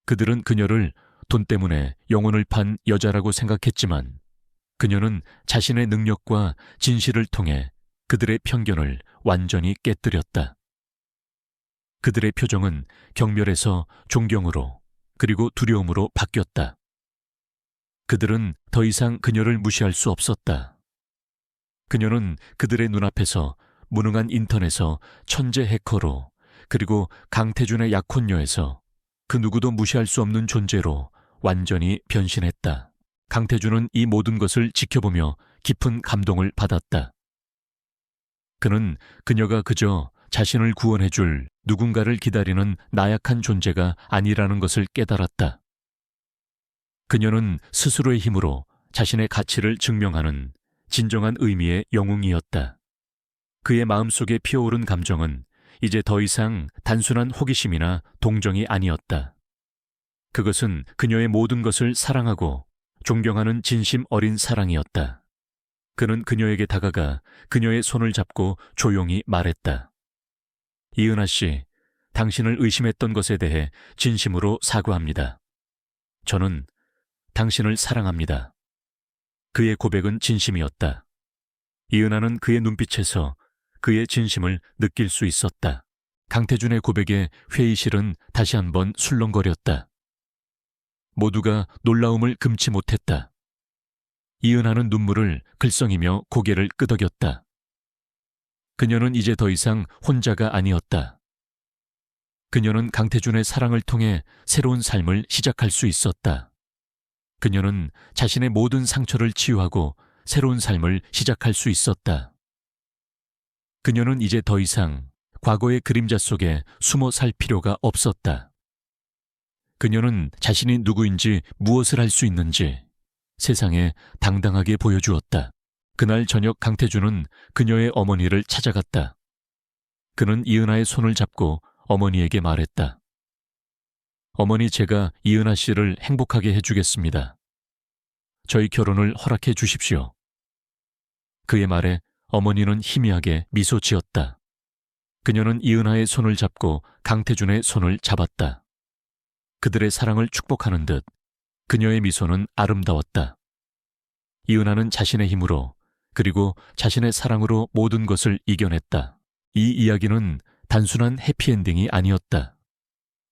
그들은 그녀를 돈 때문에 영혼을 판 여자라고 생각했지만 그녀는 자신의 능력과 진실을 통해 그들의 편견을 완전히 깨뜨렸다. 그들의 표정은 경멸에서 존경으로 그리고 두려움으로 바뀌었다. 그들은 더 이상 그녀를 무시할 수 없었다. 그녀는 그들의 눈앞에서 무능한 인턴에서 천재 해커로 그리고 강태준의 약혼녀에서 그 누구도 무시할 수 없는 존재로 완전히 변신했다. 강태준은 이 모든 것을 지켜보며 깊은 감동을 받았다. 그는 그녀가 그저 자신을 구원해줄 누군가를 기다리는 나약한 존재가 아니라는 것을 깨달았다. 그녀는 스스로의 힘으로 자신의 가치를 증명하는 진정한 의미의 영웅이었다. 그의 마음속에 피어오른 감정은 이제 더 이상 단순한 호기심이나 동정이 아니었다. 그것은 그녀의 모든 것을 사랑하고 존경하는 진심 어린 사랑이었다. 그는 그녀에게 다가가 그녀의 손을 잡고 조용히 말했다. 이은하 씨, 당신을 의심했던 것에 대해 진심으로 사과합니다. 저는 당신을 사랑합니다. 그의 고백은 진심이었다. 이은하는 그의 눈빛에서 그의 진심을 느낄 수 있었다. 강태준의 고백에 회의실은 다시 한번 술렁거렸다. 모두가 놀라움을 금치 못했다. 이은하는 눈물을 글썽이며 고개를 끄덕였다. 그녀는 이제 더 이상 혼자가 아니었다. 그녀는 강태준의 사랑을 통해 새로운 삶을 시작할 수 있었다. 그녀는 자신의 모든 상처를 치유하고 새로운 삶을 시작할 수 있었다. 그녀는 이제 더 이상 과거의 그림자 속에 숨어 살 필요가 없었다. 그녀는 자신이 누구인지 무엇을 할 수 있는지 세상에 당당하게 보여주었다. 그날 저녁 강태주는 그녀의 어머니를 찾아갔다. 그는 이은하의 손을 잡고 어머니에게 말했다. 어머니, 제가 이은하 씨를 행복하게 해주겠습니다. 저희 결혼을 허락해 주십시오. 그의 말에 어머니는 희미하게 미소 지었다. 그녀는 이은하의 손을 잡고 강태준의 손을 잡았다. 그들의 사랑을 축복하는 듯 그녀의 미소는 아름다웠다. 이은하는 자신의 힘으로 그리고 자신의 사랑으로 모든 것을 이겨냈다. 이 이야기는 단순한 해피엔딩이 아니었다.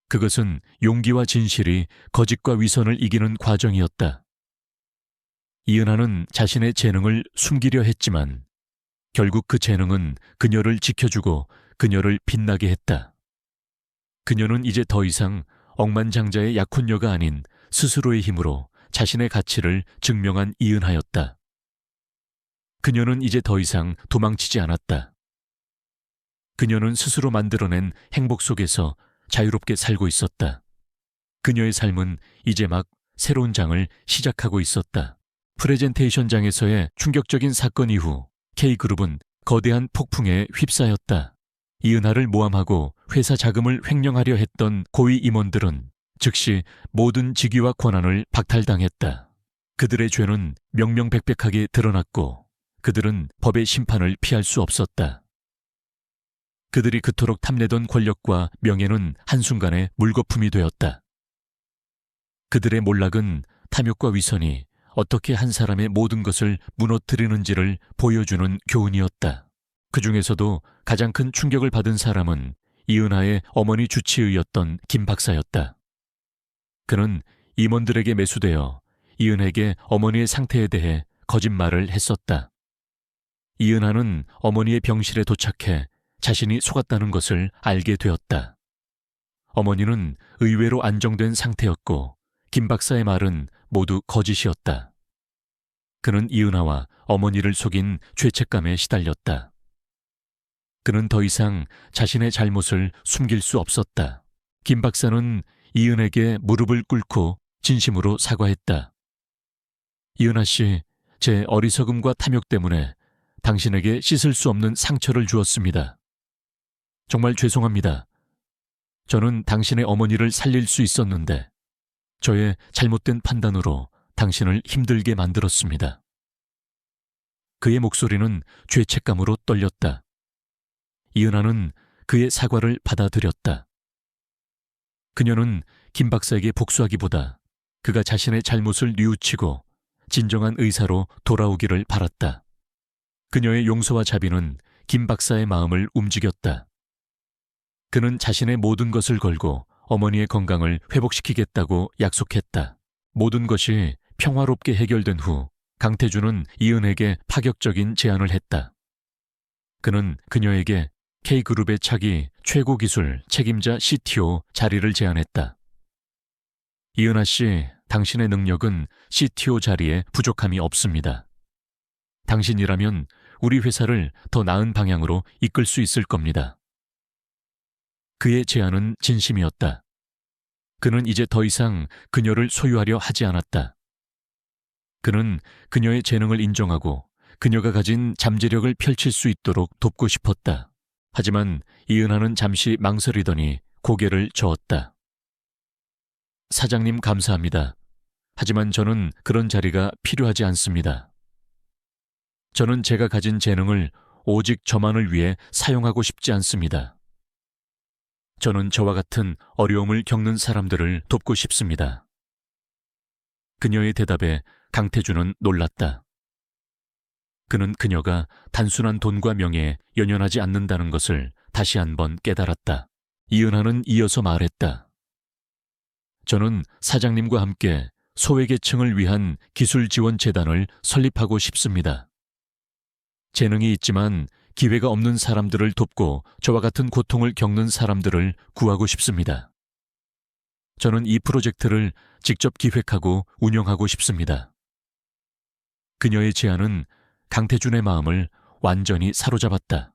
그것은 용기와 진실이 거짓과 위선을 이기는 과정이었다. 이은하는 자신의 재능을 숨기려 했지만 결국 그 재능은 그녀를 지켜주고 그녀를 빛나게 했다. 그녀는 이제 더 이상 억만장자의 약혼녀가 아닌 스스로의 힘으로 자신의 가치를 증명한 이은하였다. 그녀는 이제 더 이상 도망치지 않았다. 그녀는 스스로 만들어낸 행복 속에서 자유롭게 살고 있었다. 그녀의 삶은 이제 막 새로운 장을 시작하고 있었다. 프레젠테이션장에서의 충격적인 사건 이후 K그룹은 거대한 폭풍에 휩싸였다. 이은하를 모함하고 회사 자금을 횡령하려 했던 고위 임원들은 즉시 모든 직위와 권한을 박탈당했다. 그들의 죄는 명명백백하게 드러났고 그들은 법의 심판을 피할 수 없었다. 그들이 그토록 탐내던 권력과 명예는 한순간에 물거품이 되었다. 그들의 몰락은 탐욕과 위선이 어떻게 한 사람의 모든 것을 무너뜨리는지를 보여주는 교훈이었다. 그 중에서도 가장 큰 충격을 받은 사람은 이은하의 어머니 주치의였던 김 박사였다. 그는 임원들에게 매수되어 이은하에게 어머니의 상태에 대해 거짓말을 했었다. 이은하는 어머니의 병실에 도착해 자신이 속았다는 것을 알게 되었다. 어머니는 의외로 안정된 상태였고 김 박사의 말은 모두 거짓이었다. 그는 이은하와 어머니를 속인 죄책감에 시달렸다. 그는 더 이상 자신의 잘못을 숨길 수 없었다. 김 박사는 이은에게 무릎을 꿇고 진심으로 사과했다. 이은하 씨, 제 어리석음과 탐욕 때문에 당신에게 씻을 수 없는 상처를 주었습니다. 정말 죄송합니다. 저는 당신의 어머니를 살릴 수 있었는데 저의 잘못된 판단으로 당신을 힘들게 만들었습니다. 그의 목소리는 죄책감으로 떨렸다. 이은하는 그의 사과를 받아들였다. 그녀는 김 박사에게 복수하기보다 그가 자신의 잘못을 뉘우치고 진정한 의사로 돌아오기를 바랐다. 그녀의 용서와 자비는 김 박사의 마음을 움직였다. 그는 자신의 모든 것을 걸고 어머니의 건강을 회복시키겠다고 약속했다. 모든 것이 평화롭게 해결된 후 강태주는 이은에게 파격적인 제안을 했다. 그는 그녀에게 K그룹의 차기 최고 기술 책임자 CTO 자리를 제안했다. 이은하 씨, 당신의 능력은 CTO 자리에 부족함이 없습니다. 당신이라면 우리 회사를 더 나은 방향으로 이끌 수 있을 겁니다. 그의 제안은 진심이었다. 그는 이제 더 이상 그녀를 소유하려 하지 않았다. 그는 그녀의 재능을 인정하고 그녀가 가진 잠재력을 펼칠 수 있도록 돕고 싶었다. 하지만 이은하는 잠시 망설이더니 고개를 저었다. 사장님 감사합니다. 하지만 저는 그런 자리가 필요하지 않습니다. 저는 제가 가진 재능을 오직 저만을 위해 사용하고 싶지 않습니다. 저는 저와 같은 어려움을 겪는 사람들을 돕고 싶습니다. 그녀의 대답에 강태주는 놀랐다. 그는 그녀가 단순한 돈과 명예에 연연하지 않는다는 것을 다시 한번 깨달았다. 이은하는 이어서 말했다. 저는 사장님과 함께 소외계층을 위한 기술지원재단을 설립하고 싶습니다. 재능이 있지만 기회가 없는 사람들을 돕고 저와 같은 고통을 겪는 사람들을 구하고 싶습니다. 저는 이 프로젝트를 직접 기획하고 운영하고 싶습니다. 그녀의 제안은 강태준의 마음을 완전히 사로잡았다.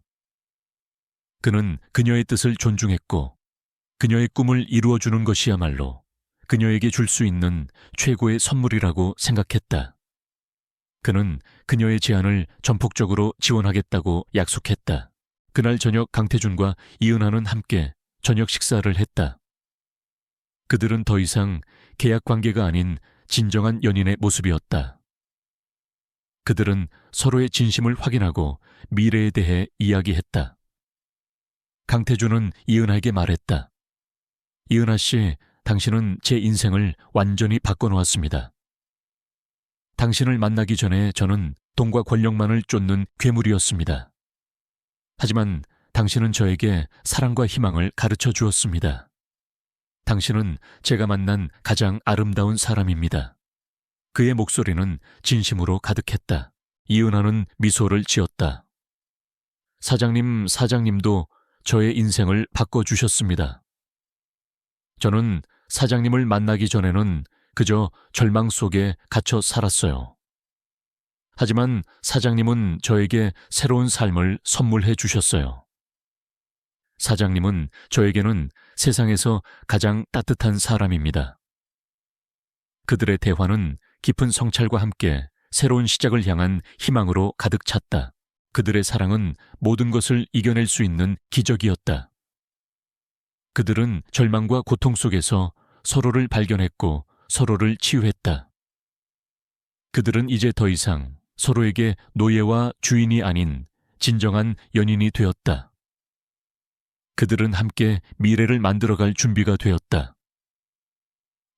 그는 그녀의 뜻을 존중했고 그녀의 꿈을 이루어주는 것이야말로 그녀에게 줄 수 있는 최고의 선물이라고 생각했다. 그는 그녀의 제안을 전폭적으로 지원하겠다고 약속했다. 그날 저녁 강태준과 이은하는 함께 저녁 식사를 했다. 그들은 더 이상 계약 관계가 아닌 진정한 연인의 모습이었다. 그들은 서로의 진심을 확인하고 미래에 대해 이야기했다. 강태준은 이은하에게 말했다. 이은하 씨, 당신은 제 인생을 완전히 바꿔놓았습니다. 당신을 만나기 전에 저는 돈과 권력만을 쫓는 괴물이었습니다. 하지만 당신은 저에게 사랑과 희망을 가르쳐 주었습니다. 당신은 제가 만난 가장 아름다운 사람입니다. 그의 목소리는 진심으로 가득했다. 이은하는 미소를 지었다. 사장님도 저의 인생을 바꿔주셨습니다. 저는 사장님을 만나기 전에는 그저 절망 속에 갇혀 살았어요. 하지만 사장님은 저에게 새로운 삶을 선물해 주셨어요. 사장님은 저에게는 세상에서 가장 따뜻한 사람입니다. 그들의 대화는 깊은 성찰과 함께 새로운 시작을 향한 희망으로 가득 찼다. 그들의 사랑은 모든 것을 이겨낼 수 있는 기적이었다. 그들은 절망과 고통 속에서 서로를 발견했고 서로를 치유했다. 그들은 이제 더 이상 서로에게 노예와 주인이 아닌 진정한 연인이 되었다. 그들은 함께 미래를 만들어갈 준비가 되었다.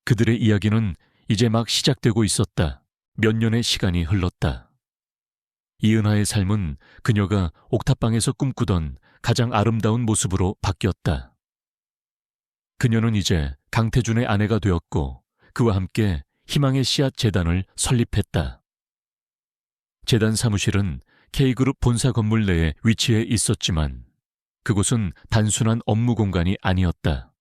그들의 이야기는 이제 막 시작되고 있었다. 몇 년의 시간이 흘렀다. 이은하의 삶은 그녀가 옥탑방에서 꿈꾸던 가장 아름다운 모습으로 바뀌었다. 그녀는 이제 강태준의 아내가 되었고 그와 함께 희망의 씨앗 재단을 설립했다. 재단 사무실은 K그룹 본사 건물 내에 위치해 있었지만 그곳은 단순한 업무 공간이 아니었다.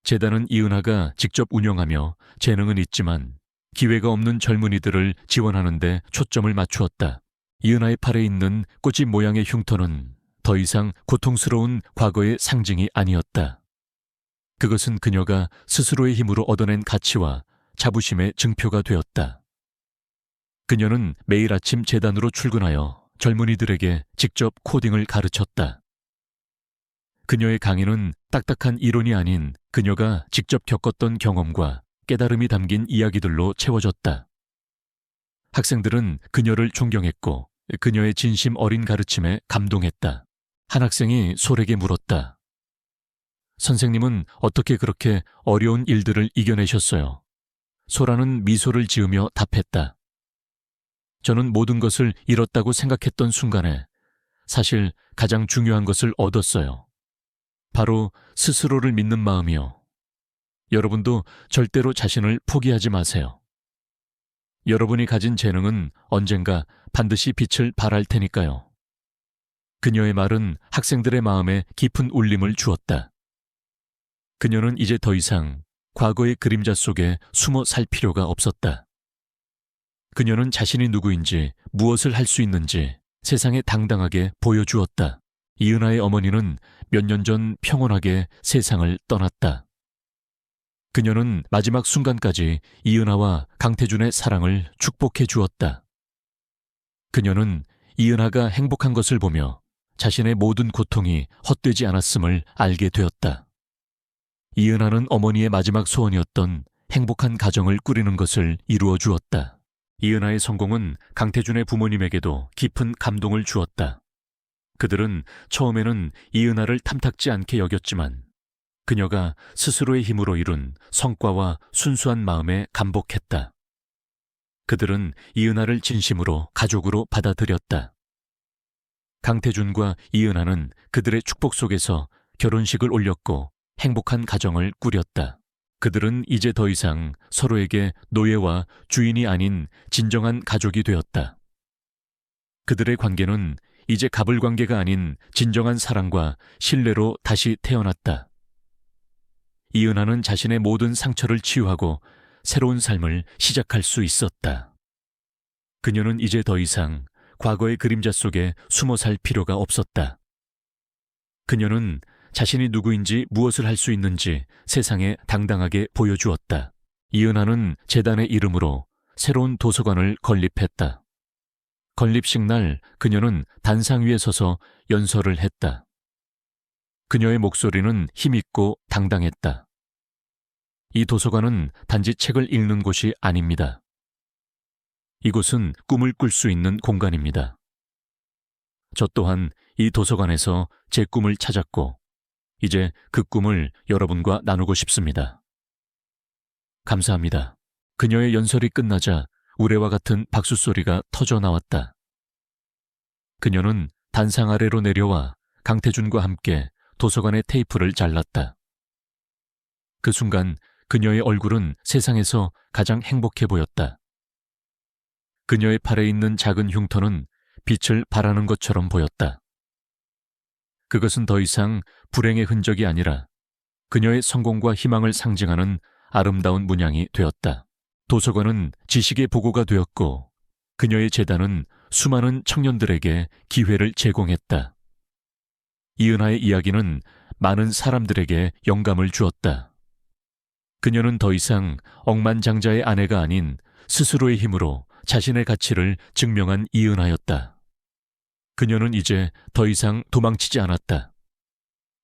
재단은 이은하가 직접 운영하며 재능은 있지만 기회가 없는 젊은이들을 지원하는 데 초점을 맞추었다. 이은하의 팔에 있는 꽃집 모양의 흉터는 더 이상 고통스러운 과거의 상징이 아니었다. 그것은 그녀가 스스로의 힘으로 얻어낸 가치와 자부심의 증표가 되었다. 그녀는 매일 아침 재단으로 출근하여 젊은이들에게 직접 코딩을 가르쳤다. 그녀의 강의는 딱딱한 이론이 아닌 그녀가 직접 겪었던 경험과 깨달음이 담긴 이야기들로 채워졌다. 학생들은 그녀를 존경했고 그녀의 진심 어린 가르침에 감동했다. 한 학생이 솔에게 물었다. 선생님은 어떻게 그렇게 어려운 일들을 이겨내셨어요? 소라는 미소를 지으며 답했다. 저는 모든 것을 잃었다고 생각했던 순간에 사실 가장 중요한 것을 얻었어요. 바로 스스로를 믿는 마음이요. 여러분도 절대로 자신을 포기하지 마세요. 여러분이 가진 재능은 언젠가 반드시 빛을 발할 테니까요. 그녀의 말은 학생들의 마음에 깊은 울림을 주었다. 그녀는 이제 더 이상 과거의 그림자 속에 숨어 살 필요가 없었다. 그녀는 자신이 누구인지 무엇을 할 수 있는지 세상에 당당하게 보여주었다. 이은하의 어머니는 몇 년 전 평온하게 세상을 떠났다. 그녀는 마지막 순간까지 이은하와 강태준의 사랑을 축복해 주었다. 그녀는 이은하가 행복한 것을 보며 자신의 모든 고통이 헛되지 않았음을 알게 되었다. 이은하는 어머니의 마지막 소원이었던 행복한 가정을 꾸리는 것을 이루어 주었다. 이은하의 성공은 강태준의 부모님에게도 깊은 감동을 주었다. 그들은 처음에는 이은하를 탐탁지 않게 여겼지만 그녀가 스스로의 힘으로 이룬 성과와 순수한 마음에 감복했다. 그들은 이은하를 진심으로 가족으로 받아들였다. 강태준과 이은하는 그들의 축복 속에서 결혼식을 올렸고 행복한 가정을 꾸렸다. 그들은 이제 더 이상 서로에게 노예와 주인이 아닌 진정한 가족이 되었다. 그들의 관계는 이제 갑을 관계가 아닌 진정한 사랑과 신뢰로 다시 태어났다. 이은하는 자신의 모든 상처를 치유하고 새로운 삶을 시작할 수 있었다. 그녀는 이제 더 이상 과거의 그림자 속에 숨어 살 필요가 없었다. 그녀는 자신이 누구인지 무엇을 할 수 있는지 세상에 당당하게 보여주었다. 이은하는 재단의 이름으로 새로운 도서관을 건립했다. 건립식 날 그녀는 단상 위에 서서 연설을 했다. 그녀의 목소리는 힘있고 당당했다. 이 도서관은 단지 책을 읽는 곳이 아닙니다. 이곳은 꿈을 꿀 수 있는 공간입니다. 저 또한 이 도서관에서 제 꿈을 찾았고, 이제 그 꿈을 여러분과 나누고 싶습니다. 감사합니다. 그녀의 연설이 끝나자 우레와 같은 박수 소리가 터져 나왔다. 그녀는 단상 아래로 내려와 강태준과 함께 도서관의 테이프를 잘랐다. 그 순간 그녀의 얼굴은 세상에서 가장 행복해 보였다. 그녀의 팔에 있는 작은 흉터는 빛을 발하는 것처럼 보였다. 그것은 더 이상 불행의 흔적이 아니라 그녀의 성공과 희망을 상징하는 아름다운 문양이 되었다. 도서관은 지식의 보고가 되었고, 그녀의 재단은 수많은 청년들에게 기회를 제공했다. 이은하의 이야기는 많은 사람들에게 영감을 주었다. 그녀는 더 이상 억만장자의 아내가 아닌 스스로의 힘으로 자신의 가치를 증명한 이은하였다. 그녀는 이제 더 이상 도망치지 않았다.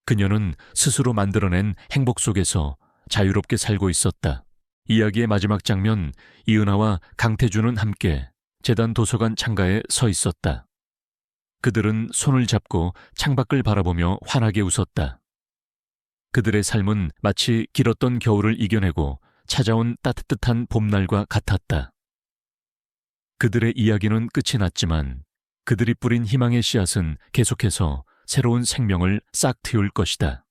그녀는 스스로 만들어낸 행복 속에서 자유롭게 살고 있었다. 이야기의 마지막 장면, 이은하와 강태준은 함께 재단 도서관 창가에 서 있었다. 그들은 손을 잡고 창밖을 바라보며 환하게 웃었다. 그들의 삶은 마치 길었던 겨울을 이겨내고 찾아온 따뜻한 봄날과 같았다. 그들의 이야기는 끝이 났지만 그들이 뿌린 희망의 씨앗은 계속해서 새로운 생명을 싹 틔울 것이다.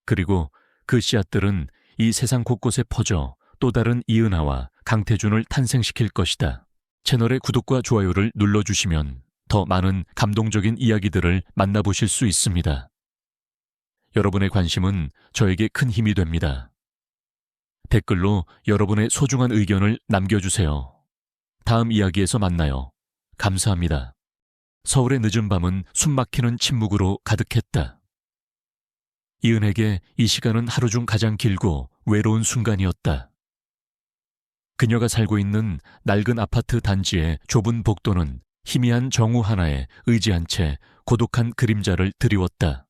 그리고 그 씨앗들은 이 세상 곳곳에 퍼져 또 다른 이은하와 강태준을 탄생시킬 것이다. 채널의 구독과 좋아요를 눌러주시면 더 많은 감동적인 이야기들을 만나보실 수 있습니다. 여러분의 관심은 저에게 큰 힘이 됩니다. 댓글로 여러분의 소중한 의견을 남겨주세요. 다음 이야기에서 만나요. 감사합니다. 서울의 늦은 밤은 숨막히는 침묵으로 가득했다. 이은에게 이 시간은 하루 중 가장 길고 외로운 순간이었다. 그녀가 살고 있는 낡은 아파트 단지의 좁은 복도는 희미한 정우 하나에 의지한 채 고독한 그림자를 드리웠다.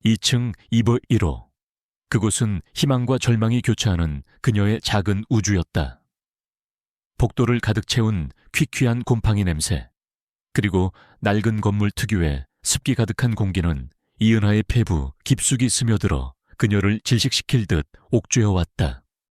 2층 2부 1호. 그곳은 희망과 절망이 교차하는 그녀의 작은 우주였다. 복도를 가득 채운 퀴퀴한 곰팡이 냄새, 그리고 낡은 건물 특유의 습기 가득한 공기는 이은하의 폐부 깊숙이 스며들어 그녀를 질식시킬 듯 옥죄어왔다.